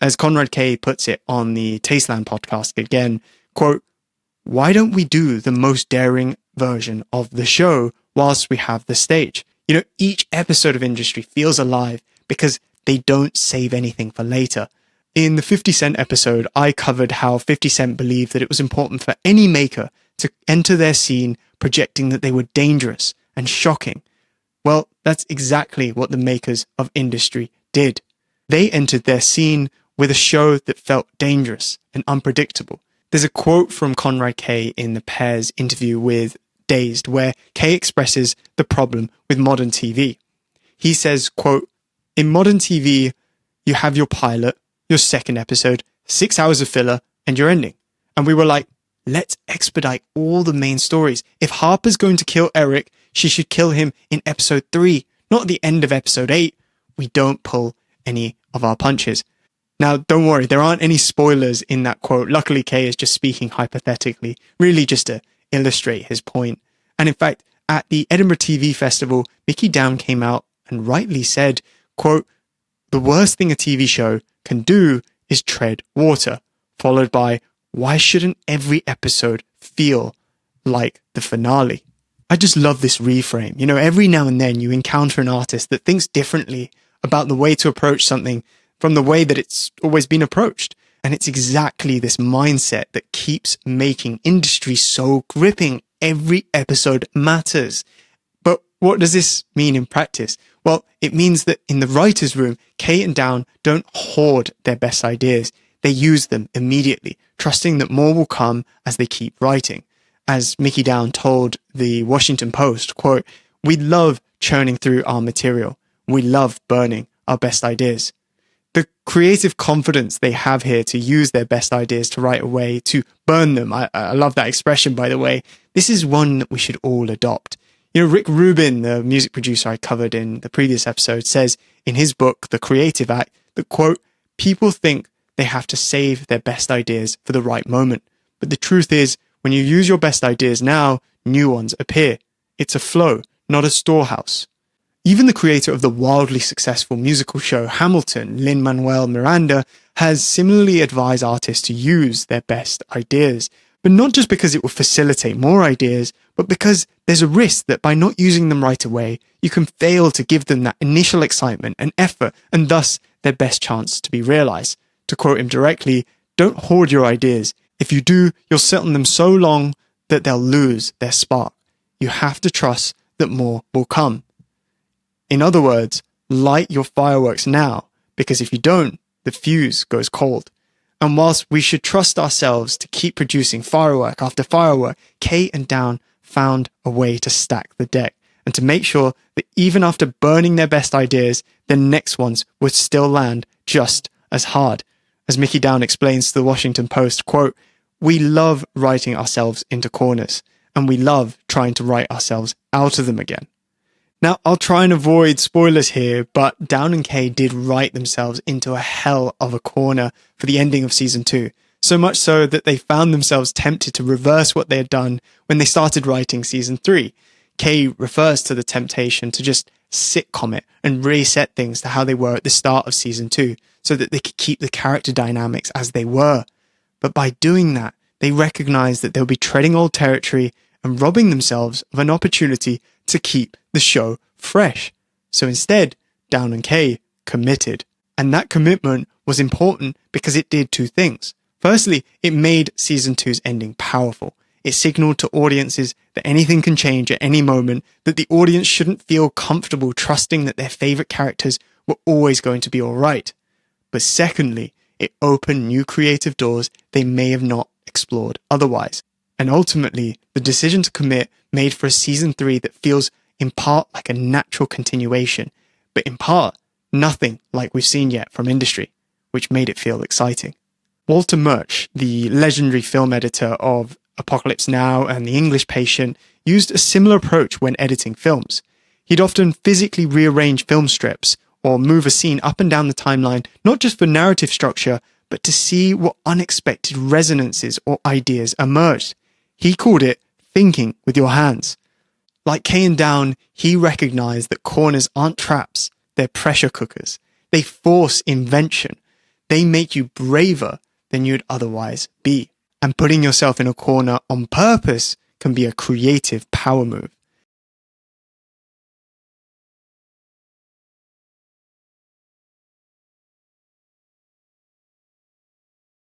As Konrad Kay puts it on the Tasteland podcast again, quote, "Why don't we do the most daring version of the show whilst we have the stage? You know, each episode of Industry feels alive because they don't save anything for later." In the 50 Cent episode, I covered how 50 Cent believed that it was important for any maker to enter their scene projecting that they were dangerous and shocking. Well, that's exactly what the makers of Industry did. They entered their scene with a show that felt dangerous and unpredictable. There's a quote from Konrad Kay in the pair's interview with Dazed, where Kay expresses the problem with modern TV. He says, quote, "In modern TV, you have your pilot, your second episode, 6 hours of filler, and your ending. And we were like, let's expedite all the main stories. If Harper's going to kill Eric, she should kill him in episode 3, not at the end of episode 8. We don't pull any of our punches." Now, don't worry, there aren't any spoilers in that quote. Luckily, Kay is just speaking hypothetically, really just to illustrate his point. And in fact, at the Edinburgh TV Festival, Mickey Down came out and rightly said, quote, "The worst thing a TV show can do is tread water," followed by, "Why shouldn't every episode feel like the finale?" I just love this reframe. You know, every now and then you encounter an artist that thinks differently about the way to approach something from the way that it's always been approached. And it's exactly this mindset that keeps making Industry so gripping. Every episode matters. But what does this mean in practice? Well, it means that in the writer's room, Kay and Down don't hoard their best ideas. They use them immediately, trusting that more will come as they keep writing. As Mickey Down told the Washington Post, quote, "We love churning through our material. We love burning our best ideas." The creative confidence they have here to use their best ideas to write away, to burn them. I love that expression, by the way. This is one that we should all adopt. You know, Rick Rubin, the music producer I covered in the previous episode, says in his book, The Creative Act, that, quote, "People think they have to save their best ideas for the right moment. But the truth is, when you use your best ideas now, new ones appear. It's a flow, not a storehouse." Even the creator of the wildly successful musical show Hamilton, Lin-Manuel Miranda, has similarly advised artists to use their best ideas. But not just because it will facilitate more ideas, but because there's a risk that by not using them right away, you can fail to give them that initial excitement and effort, and thus their best chance to be realized. To quote him directly, "Don't hoard your ideas. If you do, you'll sit on them so long that they'll lose their spark. You have to trust that more will come." In other words, light your fireworks now, because if you don't, the fuse goes cold. And whilst we should trust ourselves to keep producing firework after firework, Kay and Down found a way to stack the deck and to make sure that even after burning their best ideas, the next ones would still land just as hard. As Mickey Down explains to the Washington Post, quote, "We love writing ourselves into corners, and we love trying to write ourselves out of them again." Now, I'll try and avoid spoilers here, but Down and Kay did write themselves into a hell of a corner for the ending of season 2. So much so that they found themselves tempted to reverse what they had done when they started writing season 3. Kay refers to the temptation to just sitcom it and reset things to how they were at the start of season 2 so that they could keep the character dynamics as they were. But by doing that, they recognized that they'll be treading old territory and robbing themselves of an opportunity to keep the show fresh. So instead, Down and Kay committed. And that commitment was important because it did two things. Firstly, it made season 2's ending powerful. It signaled to audiences that anything can change at any moment, that the audience shouldn't feel comfortable trusting that their favorite characters were always going to be all right. But secondly, it opened new creative doors they may have not explored otherwise. And ultimately, the decision to commit made for a season 3 that feels in part like a natural continuation, but in part nothing like we've seen yet from Industry, which made it feel exciting. Walter Murch, the legendary film editor of Apocalypse Now and The English Patient, used a similar approach when editing films. He'd often physically rearrange film strips or move a scene up and down the timeline, not just for narrative structure, but to see what unexpected resonances or ideas emerged. He called it thinking with your hands. Like Kay and Down, he recognized that corners aren't traps, they're pressure cookers. They force invention. they make you braver than you'd otherwise be. And putting yourself in a corner on purpose can be a creative power move.